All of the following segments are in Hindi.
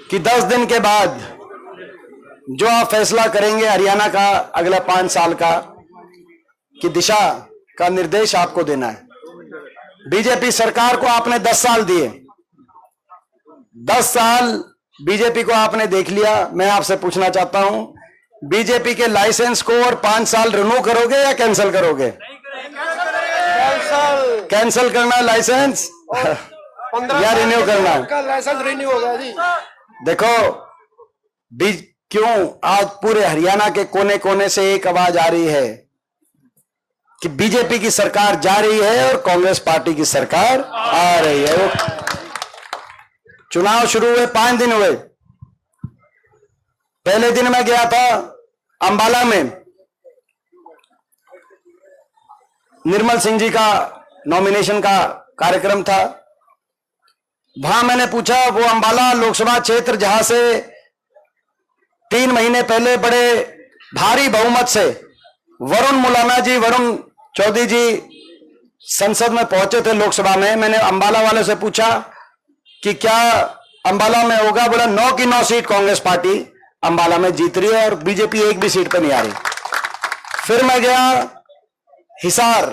कि 10 दिन के बाद जो आप फैसला करेंगे हरियाणा का अगला 5 साल का कि दिशा का निर्देश आपको देना है। बीजेपी सरकार को आपने 10 साल दिए, 10 साल बीजेपी को आपने देख लिया। मैं आपसे पूछना चाहता हूं, बीजेपी के लाइसेंस को और 5 साल रिन्यू करोगे या कैंसिल करोगे? कैंसिल करना है लाइसेंस या रिन्यू करना है? लाइसेंस रिन्यू होगा जी। देखो क्यों आज पूरे हरियाणा के कोने कोने से एक आवाज आ रही है कि बीजेपी की सरकार जा रही है और कांग्रेस पार्टी की सरकार आ रही है। चुनाव शुरू हुए 5 दिन हुए। पहले दिन मैं गया था अंबाला में, निर्मल सिंह जी का नॉमिनेशन का कार्यक्रम था। वहां मैंने पूछा, वो अंबाला लोकसभा क्षेत्र जहां से 3 महीने पहले बड़े भारी बहुमत से वरुण चौधरी जी संसद में पहुंचे थे लोकसभा में। मैंने अंबाला वाले से पूछा कि क्या अंबाला में होगा? बोला 9 की 9 सीट कांग्रेस पार्टी अंबाला में जीत रही है और बीजेपी एक भी सीट पर नहीं आ रही। फिर मैं गया हिसार,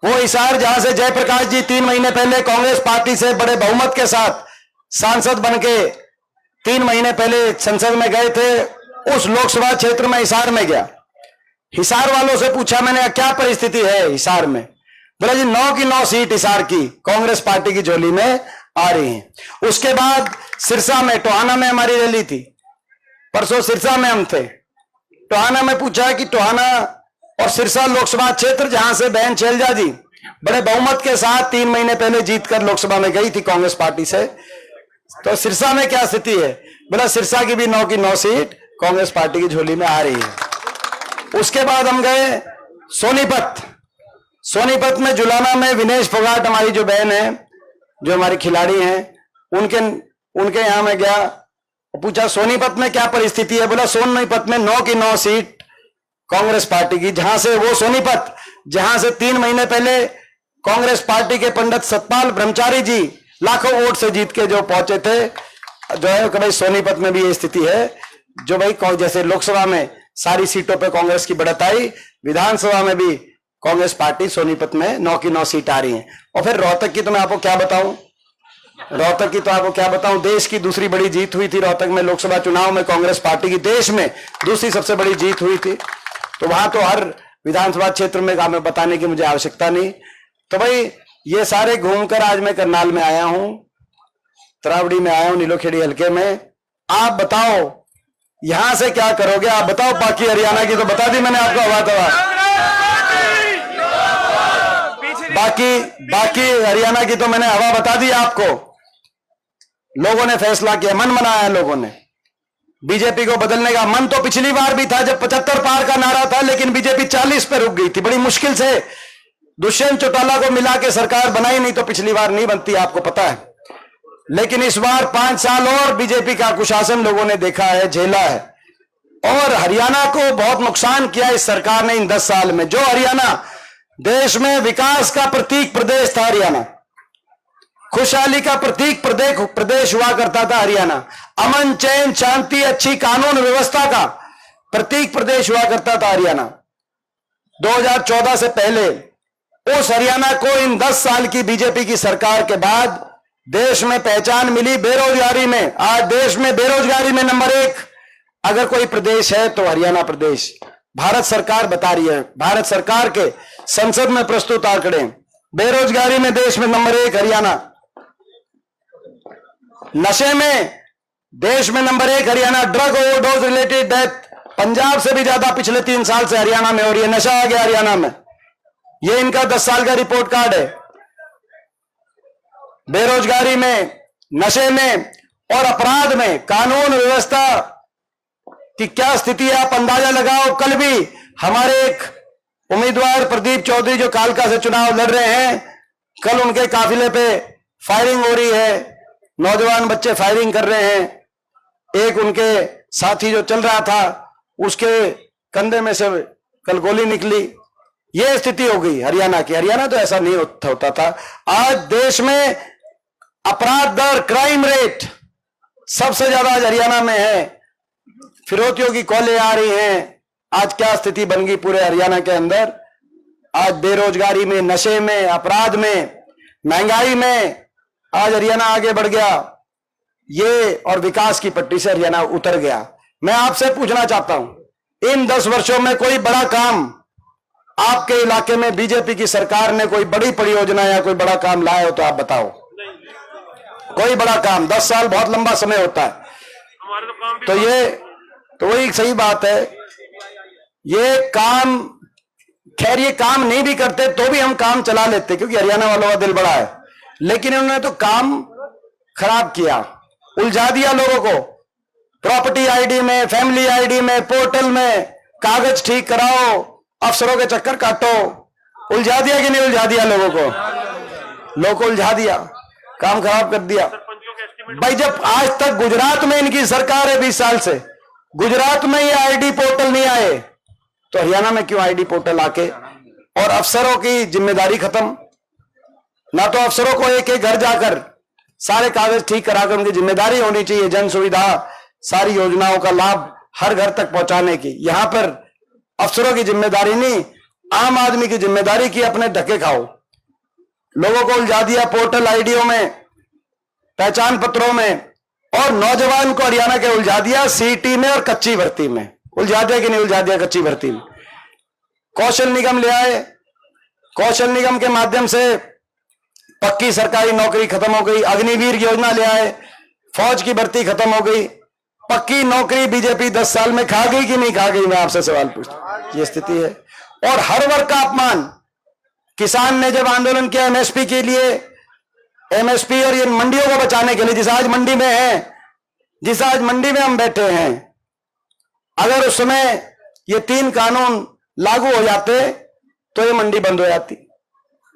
वो हिसार जहां से जयप्रकाश जी 3 महीने पहले कांग्रेस पार्टी से बड़े बहुमत के साथ सांसद बनके 3 महीने पहले संसद में गए थे, उस लोकसभा क्षेत्र में हिसार में गया। हिसार वालों से पूछा मैंने, क्या परिस्थिति है हिसार में? बोला जी 9 की 9 सीट हिसार की कांग्रेस पार्टी की झोली में आ रही हैं। उसके बाद सिरसा में, टोहाना में हमारी रैली थी, परसों सिरसा में हम थे। टोहाना में पूछा कि टोहाना और सिरसा लोकसभा क्षेत्र जहां से बहन शैलजा जी बड़े बहुमत के साथ 3 महीने पहले जीतकर लोकसभा में गई थी कांग्रेस पार्टी से, तो सिरसा में क्या स्थिति है? बोला सिरसा की भी 9 की 9 सीट कांग्रेस पार्टी की झोली में आ रही है। उसके बाद हम गए सोनीपत। सोनीपत में जुलाना में विनेश फोगाट हमारी जो बहन है, जो हमारी खिलाड़ी हैं, उनके यहां में गया, पूछा सोनीपत में क्या परिस्थिति है? बोला सोनीपत में 9 की 9 सीट कांग्रेस पार्टी की, जहां से वो सोनीपत जहां से 3 महीने पहले कांग्रेस पार्टी के पंडित सतपाल ब्रह्मचारी जी लाखों वोट से जीत के जो पहुंचे थे, जो है कि भाई सोनीपत में भी ये स्थिति है। जो भाई जैसे लोकसभा में सारी सीटों पे कांग्रेस की बढ़त आई, विधानसभा में भी कांग्रेस पार्टी सोनीपत में 9 की 9 सीट आ रही है। और फिर रोहतक की तो मैं आपको क्या बताऊं, रोहतक की तो आपको क्या बताऊं, देश की दूसरी बड़ी जीत हुई थी रोहतक में लोकसभा चुनाव में, कांग्रेस पार्टी की देश में दूसरी सबसे बड़ी जीत हुई थी। तो वहां तो हर विधानसभा क्षेत्र में हमें बताने की मुझे आवश्यकता नहीं। तो भाई ये सारे घूमकर आज मैं करनाल में आया हूं, तरावड़ी में आया हूं, नीलोखेड़ी हल्के में। आप बताओ यहां से क्या करोगे? आप बताओ। बाकी हरियाणा की तो बता दी मैंने आपको हवा तवा। बाकी हरियाणा की तो मैंने हवा बता दी आपको। लोगों ने फैसला किया, मन बनाया लोगों ने। बीजेपी को बदलने का मन तो पिछली बार भी था जब 75 पार का नारा था, लेकिन बीजेपी 40 पे रुक गई थी। बड़ी मुश्किल से दुष्यंत चौटाला को मिला के सरकार बनाई, नहीं तो पिछली बार नहीं बनती, आपको पता है। लेकिन इस बार 5 साल और बीजेपी का कुशासन लोगों ने देखा है, झेला है, और हरियाणा को बहुत नुकसान किया इस सरकार ने इन 10 साल में। जो हरियाणा देश में विकास का प्रतीक प्रदेश था, हरियाणा खुशहाली का प्रतीक प्रदेश हुआ करता था, हरियाणा अमन चैन शांति अच्छी कानून व्यवस्था का प्रतीक प्रदेश हुआ करता था हरियाणा। 2014 से पहले उस हरियाणा को इन 10 साल की बीजेपी की सरकार के बाद देश में पहचान मिली बेरोजगारी में। आज देश में बेरोजगारी में नंबर 1 अगर कोई प्रदेश है तो हरियाणा प्रदेश। भारत सरकार बता रही है, भारत सरकार के संसद में प्रस्तुत आंकड़े, बेरोजगारी में देश में नंबर 1 हरियाणा। नशे में देश में number 1 Haryana. Drug overdose related death Punjab से भी ज्यादा पिछले 3 साल से हरियाणा में हो रही है। नशा आ गया हरियाणा में, ये इनका 10 साल का रिपोर्ट कार्ड है। बेरोजगारी में, नशे में और अपराध में, कानून व्यवस्था की क्या स्थिति है आप अंदाजा लगाओ। कल भी हमारे एक उम्मीदवार प्रदीप चौधरी जो कालका से चुनाव लड़ रहे हैं, कल उनके काफिले पे फायरिंग हो रही है, नौजवान बच्चे फायरिंग कर रहे हैं। एक उनके साथी जो चल रहा था उसके कंधे में से कल गोली निकली। यह स्थिति हो गई हरियाणा की। हरियाणा तो ऐसा नहीं होता था। आज देश में अपराध दर, क्राइम रेट सबसे ज्यादा आज हरियाणा में है। फिरौतियों की कॉलें आ रही हैं। आज क्या स्थिति बन गई पूरे हरियाणा के अंदर। आज बेरोजगारी में, नशे में, अपराध में, महंगाई में आज हरियाणा आगे बढ़ गया। ये और विकास की पट्टी से हरियाणा उतर गया। मैं आपसे पूछना चाहता हूं, इन 10 वर्षों में कोई बड़ा काम आपके इलाके में बीजेपी की सरकार ने कोई बड़ी परियोजना या कोई बड़ा काम लाया हो तो आप बताओ। कोई बड़ा काम, 10 साल बहुत लंबा समय होता है। तो वही सही बात है। ये काम, खैर ये काम नहीं भी करते तो भी हम काम चला लेते क्योंकि हरियाणा वालों का दिल बड़ा है। लेकिन इन्होंने तो काम खराब किया, उलझा दिया लोगों को। प्रॉपर्टी आईडी में, फैमिली आईडी में, पोर्टल में कागज ठीक कराओ, अफसरों के चक्कर काटो। उलझा दिया कि नहीं उलझा दिया लोगों को उलझा दिया, काम खराब कर दिया। भाई जब आज तक गुजरात में इनकी सरकार है 20 साल से, गुजरात में ये आईडी पोर्टल नहीं आए तो हरियाणा में क्यों आईडी पोर्टल आके? और अफसरों की जिम्मेदारी खत्म। ना तो अफसरों को एक एक घर जाकर सारे कागज ठीक कराकर उनकी जिम्मेदारी होनी चाहिए जन सुविधा, सारी योजनाओं का लाभ हर घर तक पहुंचाने की। यहां पर अफसरों की जिम्मेदारी नहीं, आम आदमी की जिम्मेदारी की अपने धक्के खाओ। लोगों को उलझा दिया पोर्टल आईडियों में, पहचान पत्रों में, और नौजवान को हरियाणा के उलझा दिया सीटी में और कच्ची भर्ती में। उलझा दिया कि नहीं उलझा दिया कच्ची भर्ती में? कौशल निगम ले आए, कौशल निगम के माध्यम से पक्की सरकारी नौकरी खत्म हो गई। अग्निवीर योजना ले आए, फौज की भर्ती खत्म हो गई। पक्की नौकरी बीजेपी 10 साल में खा गई कि नहीं खा गई? मैं आपसे सवाल पूछता हूं। ये स्थिति है। और हर वर्ग का अपमान। किसान ने जब आंदोलन किया एमएसपी के लिए, एमएसपी और ये मंडियों को बचाने के लिए, जिस आज मंडी में है, जिस आज मंडी में हम बैठे हैं, अगर उस समय ये 3 कानून लागू हो जाते तो ये मंडी बंद हो जाती,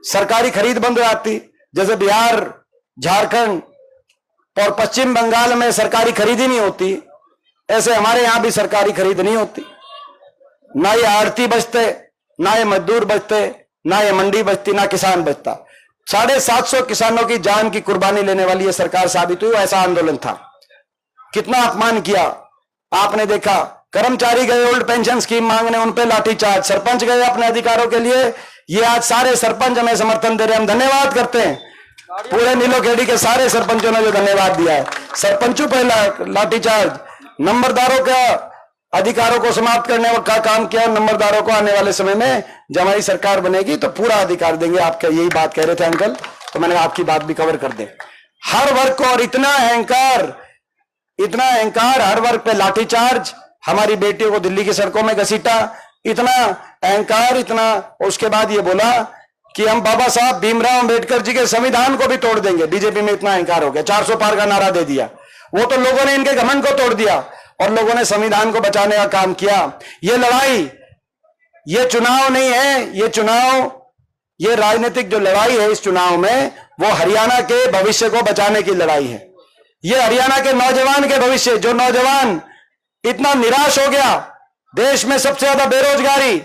सरकारी खरीद बंद हो जाती। जैसे बिहार, झारखंड और पश्चिम बंगाल में सरकारी खरीद ही नहीं होती, ऐसे हमारे यहां भी सरकारी खरीद नहीं होती। ना ये आड़ती बचते, ना ये मजदूर बचते, ना ये मंडी बचती, ना किसान बचता। 750 किसानों की जान की कुर्बानी लेने वाली ये सरकार साबित हुई। ऐसा आंदोलन था। कितना अपमान किया आपने देखा। कर्मचारी गए ओल्ड पेंशन स्कीम मांगने, उन पे लाठीचार्ज। सरपंच गए अपने अधिकारों के लिए। ये आज सारे सरपंच हमें समर्थन दे रहे हैं, हम धन्यवाद करते हैं। पूरे नीलोखेड़ी के सारे सरपंचों ने जो धन्यवाद दिया है। सरपंचों पर लाठीचार्ज, नंबरदारों का अधिकारों को समाप्त करने का काम किया। नंबरदारों को आने वाले समय में जब हमारी सरकार बनेगी तो पूरा अधिकार देंगे। आपका यही बात कह रहे थे अंकल, तो मैंने आपकी बात भी कवर कर दे। हर वर्ग को, और इतना अहंकार, हर वर्ग पे लाठीचार्ज, हमारी बेटियों को दिल्ली की सड़कों में घसीटा, इतना अहंकार, इतना। उसके बाद ये बोला कि हम बाबा साहब भीमराव अंबेडकर जी के संविधान को भी तोड़ देंगे। बीजेपी में इतना अहंकार हो गया, 400 पार का नारा दे दिया। वो तो लोगों ने इनके घमंड को तोड़ दिया और लोगों ने संविधान को बचाने का काम किया। ये लड़ाई, ये चुनाव नहीं है, ये चुनाव, ये राजनीतिक जो लड़ाई है इस चुनाव में, वो हरियाणा के भविष्य को बचाने की लड़ाई है। ये हरियाणा के नौजवान के भविष्य, जो नौजवान इतना निराश हो गया। देश में सबसे ज्यादा बेरोजगारी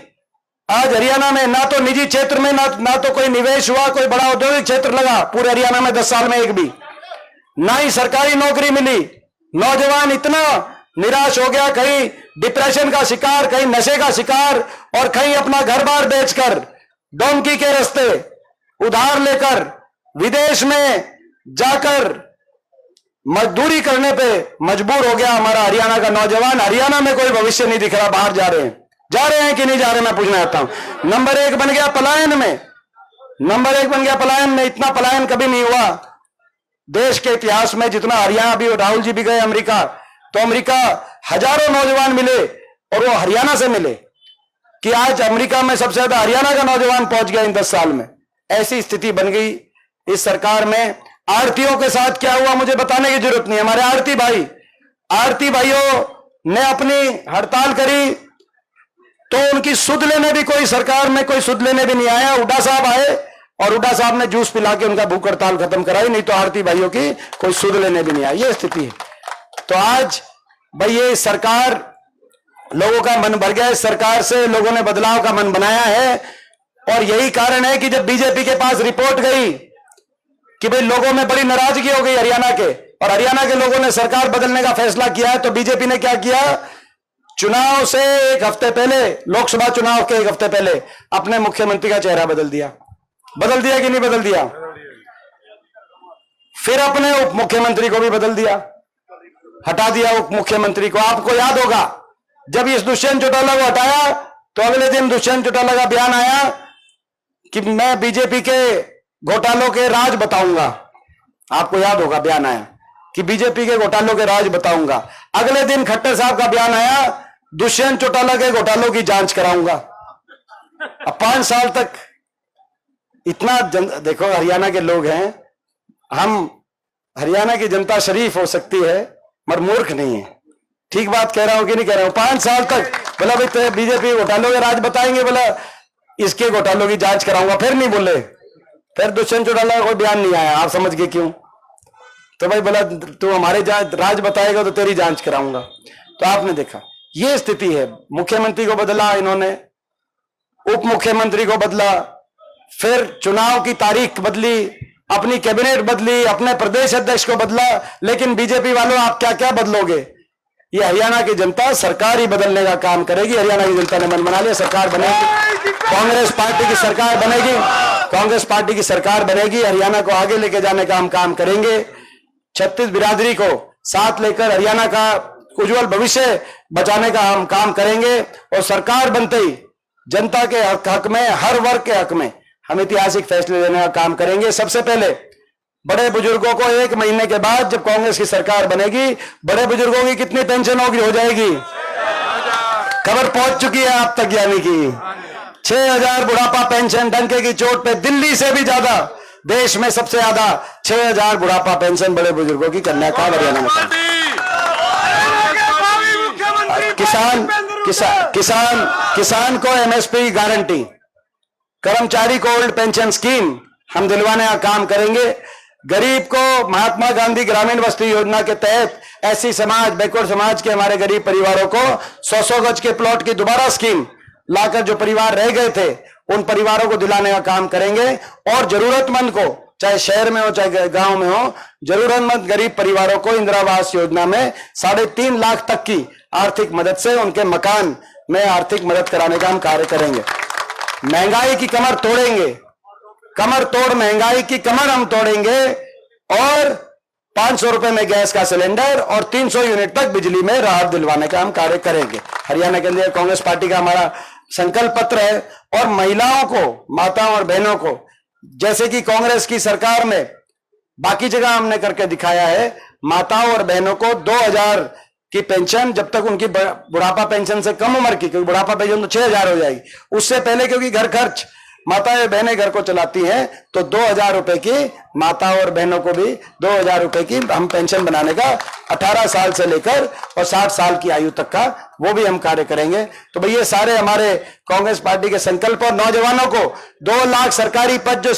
आज हरियाणा में। ना तो निजी क्षेत्र में ना तो कोई निवेश हुआ, कोई बड़ा औद्योगिक क्षेत्र लगा पूरे हरियाणा में 10 साल में एक भी, ना ही सरकारी नौकरी मिली। नौजवान इतना निराश हो गया, कहीं डिप्रेशन का शिकार, कहीं नशे का शिकार, और कहीं अपना घर बार बेचकर, डोंकी के रास्ते उधार लेकर, विदेश में जाकर मजदूरी करने पे मजबूर हो गया हमारा हरियाणा का नौजवान। हरियाणा में कोई भविष्य नहीं दिख रहा। बाहर जा रहे हैं कि नहीं जा रहे, मैं पूछना चाहता हूं। नंबर 1 बन गया पलायन में, नंबर 1 बन गया पलायन में। इतना पलायन कभी नहीं हुआ देश के इतिहास में जितना हरियाणा भी। राहुल जी भी गए अमेरिका, तो अमेरिका हजारों नौजवान मिले और वो हरियाणा से मिले, कि आज अमेरिका में सबसे ज्यादा हरियाणा का नौजवान पहुंच गया इन 10 साल में। ऐसी स्थिति बन गई इस सरकार में। आड़तियों के साथ क्या हुआ मुझे बताने की जरूरत नहीं। हमारे आड़ती भाइयों ने अपनी हड़ताल करी तो उनकी सुध लेने भी कोई सरकार में कोई सुध लेने भी नहीं आया। हुड्डा साहब आए और हुड्डा साहब ने जूस पिला के उनका भूख हड़ताल खत्म कराई, नहीं तो आड़ती भाइयों की कोई सुध लेने भी नहीं आई। ये स्थिति है। तो आज भाई ये सरकार, लोगों का मन भर गया इस सरकार से, लोगों ने बदलाव का मन बनाया है। और यही कारण है कि जब बीजेपी के पास रिपोर्ट गई कि भाई लोगों में बड़ी नाराजगी हो गई हरियाणा के, और हरियाणा के लोगों ने सरकार बदलने का फैसला किया है, तो बीजेपी ने क्या किया, चुनाव से एक हफ्ते पहले, लोकसभा चुनाव के एक हफ्ते पहले अपने मुख्यमंत्री का चेहरा बदल दिया कि नहीं बदल दिया? फिर अपने उप मुख्यमंत्री को भी बदल दिया, हटा दिया उप मुख्यमंत्री को। आपको याद होगा जब इस दुष्यंत चौटाला को हटाया तो अगले दिन दुष्यंत चौटाला का बयान आया कि मैं बीजेपी के घोटालों के राज बताऊंगा। आपको याद होगा बयान आया कि बीजेपी के घोटालों के राज बताऊंगा। अगले दिन खट्टर साहब का बयान आया, दुष्यंत चौटाला के घोटालों की जांच कराऊंगा। अब 5 साल तक इतना देखो, हरियाणा के लोग हैं हम, हरियाणा की जनता शरीफ हो सकती है मगर मूर्ख नहीं है। ठीक बात कह रहा हूं कि नहीं कह रहा हूं? 5 साल तक बोला भाई तो बीजेपी घोटालों के राज बताएंगे, बोला इसके घोटालों की जांच कराऊंगा, फिर नहीं बोले। फिर दुष्यंत चौटाला का कोई बयान नहीं आया, आप समझ गए क्यों? तो भाई बोला तू हमारे राज बताएगा तो तेरी जांच कराऊंगा। तो आपने देखा ये स्थिति है। मुख्यमंत्री को बदला इन्होंने, उप मुख्यमंत्री को बदला, फिर चुनाव की तारीख बदली, अपनी कैबिनेट बदली, अपने प्रदेश अध्यक्ष को बदला। लेकिन बीजेपी वालों आप क्या क्या बदलोगे? ये हरियाणा की जनता सरकार ही बदलने का काम करेगी। हरियाणा की जनता ने मन बना लिया, सरकार बनेगी, कांग्रेस पार्टी की सरकार बनेगी, कांग्रेस पार्टी की सरकार बनेगी। हरियाणा को आगे लेके जाने का हम काम करेंगे। 36 बिरादरी को साथ लेकर हरियाणा का उज्जवल भविष्य बचाने का हम काम करेंगे। और सरकार बनते ही जनता के हक में, हर वर्ग के हक में हम ऐतिहासिक फैसले लेने का काम करेंगे। सबसे पहले बड़े बुजुर्गों को 1 महीने के बाद जब कांग्रेस की सरकार बनेगी, बड़े बुजुर्गों की कितनी पेंशन होगी, हो जाएगी? खबर पहुंच चुकी है आप तक, यानी कि 6000 बुढ़ापा पेंशन, डंके की चोट पे दिल्ली से भी ज्यादा, देश में सबसे ज्यादा 6000 बुढ़ापा पेंशन बड़े बुजुर्गों की कन्या का हरियाणा में। किसान को एमएसपी गारंटी, कर्मचारी को ओल्ड पेंशन स्कीम हम दिलवाने का काम करेंगे। गरीब को महात्मा गांधी ग्रामीण बस्ती योजना के तहत एससी समाज, बैकवर्ड समाज के हमारे गरीब परिवारों को 100-100 गज के प्लॉट की दोबारा स्कीम लाकर जो परिवार रह गए थे उन परिवारों को दिलाने का काम करेंगे। और जरूरतमंद को, चाहे शहर में हो चाहे गांव में हो, जरूरतमंद गरीब परिवारों को इंदिरा आवास योजना में 3.5 लाख तक की आर्थिक मदद से उनके मकान में आर्थिक मदद कराने का हम कार्य करेंगे। महंगाई की कमर तोड़ेंगे, कमर तोड़ महंगाई की कमर हम तोड़ेंगे। और 500 रुपए में गैस का सिलेंडर और 300 यूनिट तक बिजली में राहत दिलवाने का हम कार्य करेंगे। हरियाणा के अंदर कांग्रेस पार्टी का हमारा संकल्प पत्र है। और महिलाओं को, माताओं और बहनों को, जैसे कि कांग्रेस की सरकार में बाकी जगह हमने करके दिखाया है, माताओं और बहनों को 2000 की पेंशन, जब तक उनकी बुढ़ापा पेंशन से कम उम्र की, क्योंकि बुढ़ापा पेंशन तो 6000 हो जाएगी, उससे पहले, क्योंकि घर खर्च माताएं बहनें घर को चलाती हैं, तो 2000 रुपए की माताओं और बहनों को भी 2000 रुपए की हम पेंशन बनाने का 18 साल से लेकर और 60 साल की आयु तक का वो भी हम कार्य करेंगे। तो भाई ये सारे हमारे कांग्रेस पार्टी के संकल्प। और नौजवानों को 2 लाख सरकारी पद जो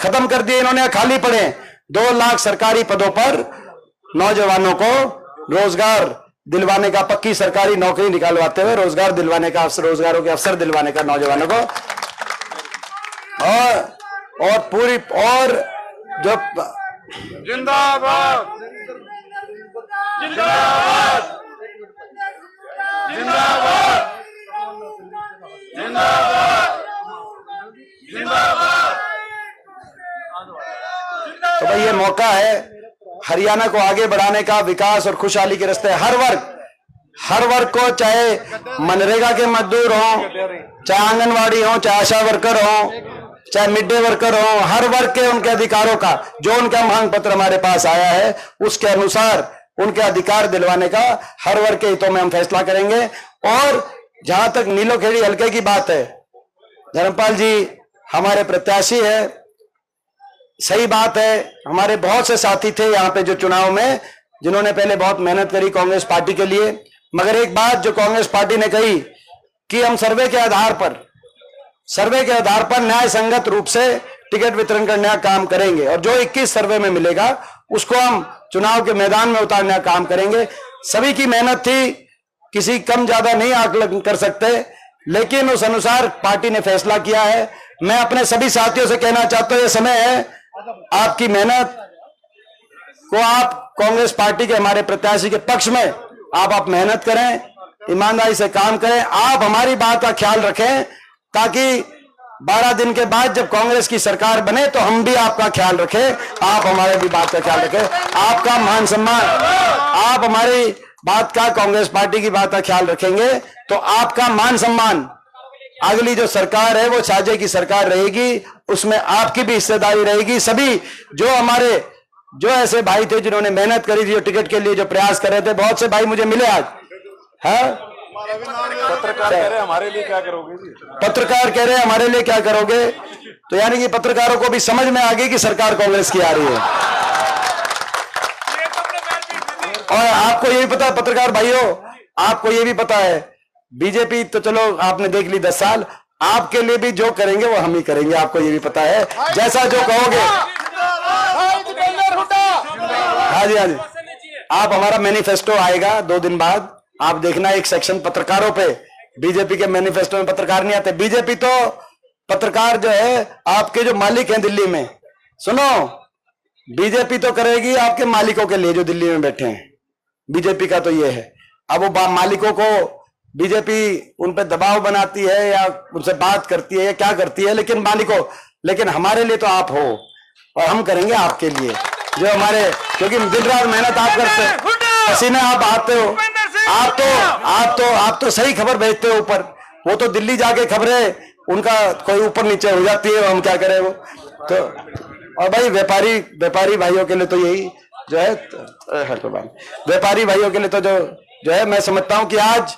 खत्म कर दिए इन्होंने, खाली पड़े, 2 लाख सरकारी पदों पर नौजवानों को रोजगार दिलवाने का, पक्की सरकारी नौकरी निकालवाते हुए रोजगार दिलवाने का, रोजगारों के अवसर दिलवाने का नौजवानों को। और पूरी और जो जिंदाबाद जिंदाबाद जिंदाबाद जिंदाबाद जिंदाबाद। तो भाई ये मौका है हरियाणा को आगे बढ़ाने का, विकास और खुशहाली के रास्ते। हर वर्ग को, चाहे मनरेगा के मजदूर हो, चाहे आंगनवाड़ी हो, चाहे आशा वर्कर हो, चाहे मिड डे वर्कर हो, हर वर्ग के उनके अधिकारों का, जो उनका मांग पत्र हमारे पास आया है उसके अनुसार उनके अधिकार दिलवाने का हर वर्ग के हितों में हम फैसला करेंगे। और जहां तक नीलोखेड़ी हल्के की बात है, धर्मपाल जी हमारे प्रत्याशी है, सही बात है। हमारे बहुत से साथी थे यहाँ पे जो चुनाव में, जिन्होंने पहले बहुत मेहनत करी कांग्रेस पार्टी के लिए। मगर एक बात जो कांग्रेस पार्टी ने कही कि हम सर्वे के आधार पर न्याय संगत रूप से टिकट वितरण करने का काम करेंगे। और जो 21 सर्वे में मिलेगा उसको हम चुनाव के मैदान में उतारने का काम करेंगे। सभी की मेहनत थी, किसी कम ज्यादा नहीं आकलन कर सकते, लेकिन उस अनुसार पार्टी ने फैसला किया है। मैं अपने सभी साथियों से कहना चाहता हूं, ये समय है आपकी मेहनत, को आप कांग्रेस पार्टी के हमारे प्रत्याशी के पक्ष में आप मेहनत करें, ईमानदारी से काम करें, आप हमारी बात का ख्याल रखें, ताकि 12 दिन के बाद जब कांग्रेस की सरकार बने तो हम भी आपका ख्याल रखें, आप हमारे भी बात का ख्याल रखें। आपका मान सम्मान, आप हमारी बात का, कांग्रेस पार्टी की बात का ख्याल रखेंगे तो आपका मान सम्मान, अगली जो सरकार है वो साझे की सरकार रहेगी, उसमें आपकी भी हिस्सेदारी रहेगी। सभी जो ऐसे भाई थे जिन्होंने मेहनत करी थी, जो टिकट के लिए जो प्रयास कर रहे थे, बहुत से भाई मुझे मिले आज। हाँ, पत्रकार कह रहे हैं हमारे लिए क्या करोगे जी? पत्रकार कह रहे हैं हमारे लिए क्या करोगे, तो यानी कि पत्रकारों को भी समझ में आ गई कि सरकार कांग्रेस की आ रही है। और आपको ये भी पता है पत्रकार भाइयों, आपको ये भी पता है बीजेपी तो चलो आपने देख ली 10 साल, आपके लिए भी जो करेंगे वो हम ही करेंगे, आपको ये भी पता है। जैसा जो कहोगे, हाँ जी हाँ जी, आप हमारा मैनिफेस्टो आएगा 2 दिन बाद, आप देखना एक सेक्शन पत्रकारों पे। बीजेपी के मैनिफेस्टो में पत्रकार नहीं आते। बीजेपी तो पत्रकार जो है आपके जो मालिक हैं दिल्ली में, सुनो, बीजेपी तो करेगी आपके मालिकों के लिए जो दिल्ली में बैठे हैं। बीजेपी का तो ये है, अब वो मालिकों को बीजेपी उन पे दबाव बनाती है या उनसे बात करती है या क्या करती है, लेकिन हमारे लिए तो आप हो और हम करेंगे आपके लिए जो हमारे, क्योंकि दिन रात मेहनत आप करते हो, पसीने आप आते हो, आप तो सही खबर भेजते हो ऊपर, वो तो दिल्ली जाके खबरें उनका कोई ऊपर नीचे हो जाती है, हम क्या करें वो तो। और भाई व्यापारी भाइयों के लिए तो यही जो है, व्यापारी भाइयों के लिए तो जो है, मैं समझता हूं कि आज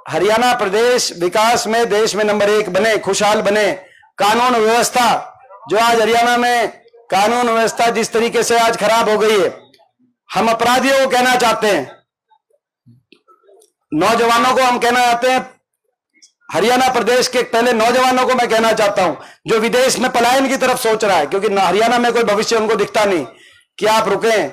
हरियाणा प्रदेश विकास में देश में नंबर 1 बने, खुशहाल बने। कानून व्यवस्था, जो आज हरियाणा में कानून व्यवस्था जिस तरीके से आज खराब हो गई है, हम अपराधियों को कहना चाहते हैं, नौजवानों को हम कहना चाहते हैं, हरियाणा प्रदेश के पहले नौजवानों को मैं कहना चाहता हूं जो विदेश में पलायन की तरफ सोच रहा है, क्योंकि हरियाणा में कोई भविष्य उनको दिखता नहीं, कि आप रुकें,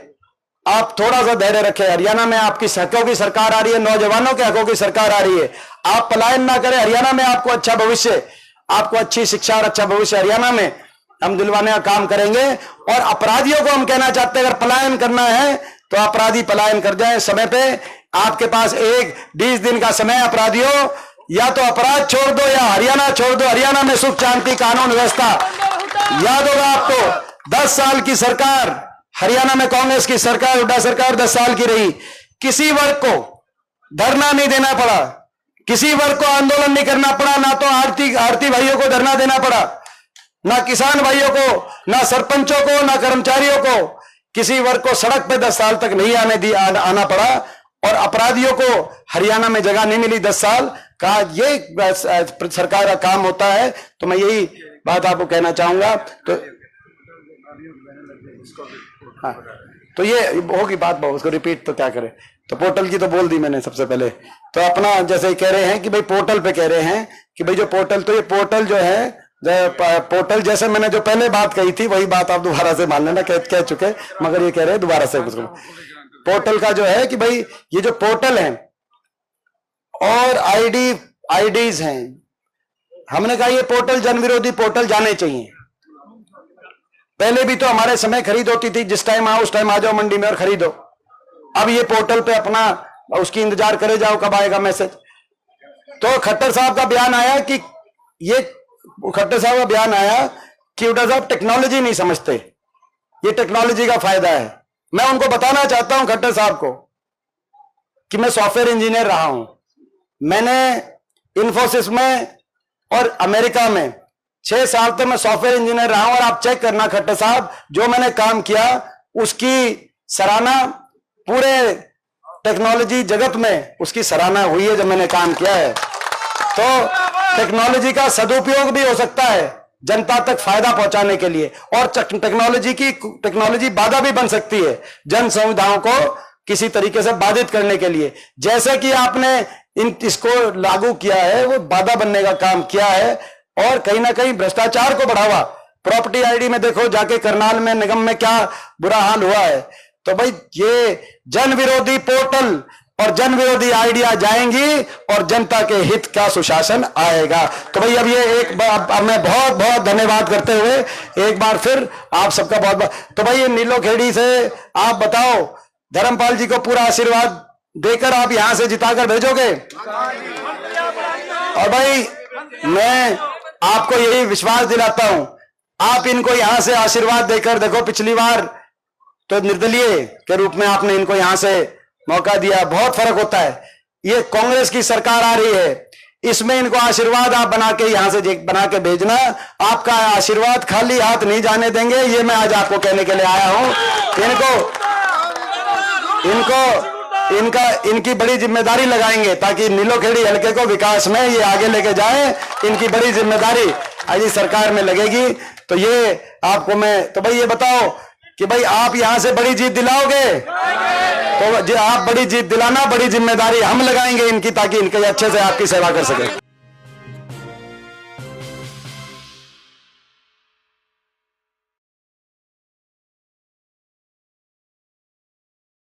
आप थोड़ा सा धैर्य रखें। हरियाणा में आपकी हकों की सरकार आ रही है, नौजवानों के हकों की सरकार आ रही है, आप पलायन ना करें। हरियाणा में आपको अच्छा भविष्य, आपको अच्छी शिक्षा और अच्छा भविष्य हरियाणा में हम दिलवाने का काम करेंगे। और अपराधियों को हम कहना चाहते हैं, अगर पलायन करना है तो अपराधी पलायन कर जाए समय पे। आपके पास 20 दिन का समय, अपराधियों या तो अपराध छोड़ दो या हरियाणा छोड़ दो। हरियाणा में सुख शांति कानून व्यवस्था, याद होगा आपको 10 साल की सरकार, हरियाणा में कांग्रेस की सरकार, हुड्डा सरकार 10 साल की रही, किसी वर्ग को धरना नहीं देना पड़ा, किसी वर्ग को आंदोलन नहीं करना पड़ा, ना तो आरती भाइयों को धरना देना पड़ा, ना किसान भाइयों को, ना सरपंचों को, ना कर्मचारियों को, किसी वर्ग को सड़क पे 10 साल तक नहीं आना पड़ा। और अपराधियों को हरियाणा में जगह नहीं मिली 10 साल का, ये सरकार का काम होता है। तो मैं यही बात आपको कहना चाहूंगा। तो हाँ, तो ये होगी बात, उसको रिपीट तो क्या करें। तो पोर्टल की तो बोल दी मैंने सबसे पहले। तो अपना जैसे कह रहे हैं कि भाई पोर्टल पे कह रहे हैं कि भाई जो पोर्टल, तो ये पोर्टल जो है, पोर्टल जैसे मैंने जो पहले बात कही थी वही बात आप दोबारा से मान लेना, कह चुके, मगर ये कह रहे हैं दोबारा से। पोर्टल का जो है कि भाई ये जो पोर्टल है और आईडीज हैं, हमने कहा ये पोर्टल जन विरोधी पोर्टल जाने चाहिए। पहले भी तो हमारे समय खरीद होती थी, जिस टाइम आओ उस टाइम आ जाओ मंडी में और खरीदो। अब ये पोर्टल पे अपना उसकी इंतजार करे जाओ कब आएगा मैसेज। तो खट्टर साहब का बयान आया कि हुड्डा साहब टेक्नोलॉजी नहीं समझते, ये टेक्नोलॉजी का फायदा है। मैं उनको बताना चाहता हूं खट्टर साहब को कि मैं सॉफ्टवेयर इंजीनियर रहा हूं, मैंने इन्फोसिस में और अमेरिका में 6 साल तक मैं सॉफ्टवेयर इंजीनियर रहा हूं। और आप चेक करना खट्टर साहब, जो मैंने काम किया उसकी सराहना पूरे टेक्नोलॉजी जगत में उसकी सराहना हुई है जब मैंने काम किया है। तो टेक्नोलॉजी का सदुपयोग भी हो सकता है जनता तक फायदा पहुंचाने के लिए, और टेक्नोलॉजी बाधा भी बन सकती है जन सुविधाओं को किसी तरीके से बाधित करने के लिए। जैसे कि आपने इसको लागू किया है, वो बाधा बनने का काम किया है और कहीं ना कहीं भ्रष्टाचार को बढ़ावा। प्रॉपर्टी आईडी में देखो जाके करनाल में निगम में क्या बुरा हाल हुआ है। तो भाई ये जन विरोधी पोर्टल और जन विरोधी आइडिया जाएंगी और जनता के हित का सुशासन आएगा। तो भाई अब ये अब मैं बहुत बहुत धन्यवाद करते हुए एक बार फिर आप सबका बहुत बहुत, तो भाई ये नीलोखेड़ी से आप बताओ, धर्मपाल जी को पूरा आशीर्वाद देकर आप यहां से जिताकर भेजोगे? और भाई मैं आपको यही विश्वास दिलाता हूं, आप इनको यहां से आशीर्वाद देकर देखो, पिछली बार तो निर्दलीय के रूप में आपने इनको यहां से मौका दिया, बहुत फर्क होता है। ये कांग्रेस की सरकार आ रही है, इसमें इनको आशीर्वाद आप बना के यहां से बना के भेजना, आपका आशीर्वाद खाली हाथ नहीं जाने देंगे, ये मैं आज आपको कहने के लिए आया हूं। इनकी बड़ी जिम्मेदारी लगाएंगे ताकि नीलोखेड़ी हल्के को विकास में ये आगे लेके जाए, इनकी बड़ी जिम्मेदारी आज सरकार में लगेगी। तो ये आपको मैं, तो भाई ये बताओ कि भाई आप यहां से बड़ी जीत दिलाओगे? तो जो आप बड़ी जीत दिलाना, बड़ी जिम्मेदारी हम लगाएंगे इनकी, ताकि इनके अच्छे से आपकी सेवा कर सके।